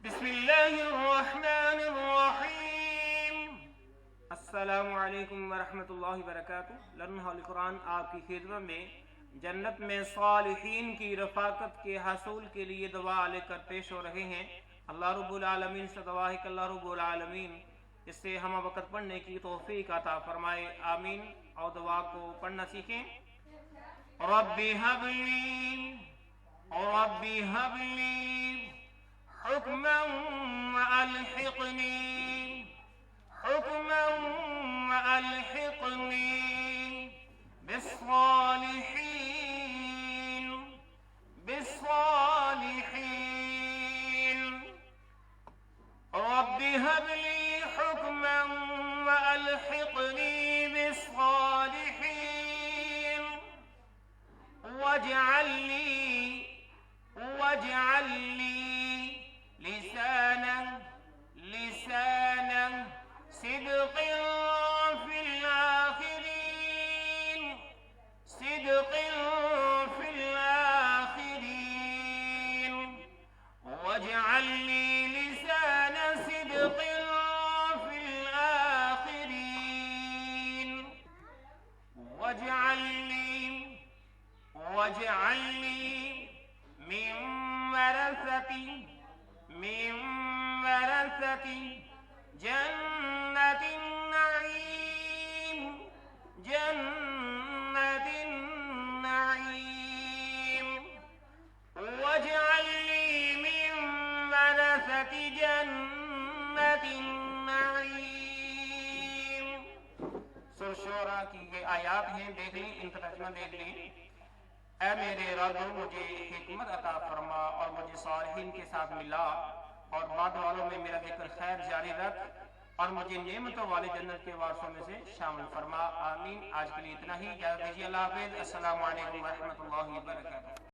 बिस्मिल्लाहिर्रहमानिर्रहीम। अस्सलामु अलैकुम वरहमतुल्लाहि वबरकातुहू। लर्न कुरान आपकी खिदमत में जन्नत में सालिहीन की रफ़ाकत के हासिल के लिए दुआ लेकर पेश हो रहे हैं। अल्लाह रब्बुल आलमीन से दुआ है कि अल्लाह रब्बुल आलमीन इससे हम वक़्त पढ़ने की तौफ़ीक़ अता फरमाए, आमीन। और दुआ को पढ़ना सीखें। रब्बी हबली रब्बी हबली हुक्मन व अलहिक़नी बिस्सालिहीन बिस्सालिहीन। रब्बी हबली हुक्मन व अलहिक़नी बिस्सालिहीन वजअलनी लिसानन सिद्क़िन फ़िल आख़िरीन वजअलनी लिसान सिद्क़िन फ़िल आख़िरीन वजअलनी मिन वरसती जन्नतिन नईम वजअलनी मिन वरसति जन्नतिन नईम। सूरह शूरा की ये आयात हैं, देख लें, इनका तर्जुमा देख लें। ऐ मेरे रब, मुझे हिकमत अता फरमा और मुझे सालिहीन के साथ मिला, और बाद वालों में मेरा जिक्र खैर जारी रख, और मुझे नेमतों वाले जन्नत के वारसों में से शामिल फरमा, आमीन। आज के लिए इतना ही, इजाज़त दीजिए। अल्लाह हाफ़िज़। अस्सलामु अलैकुम व रहमतुल्लाहि व बरकातुहू।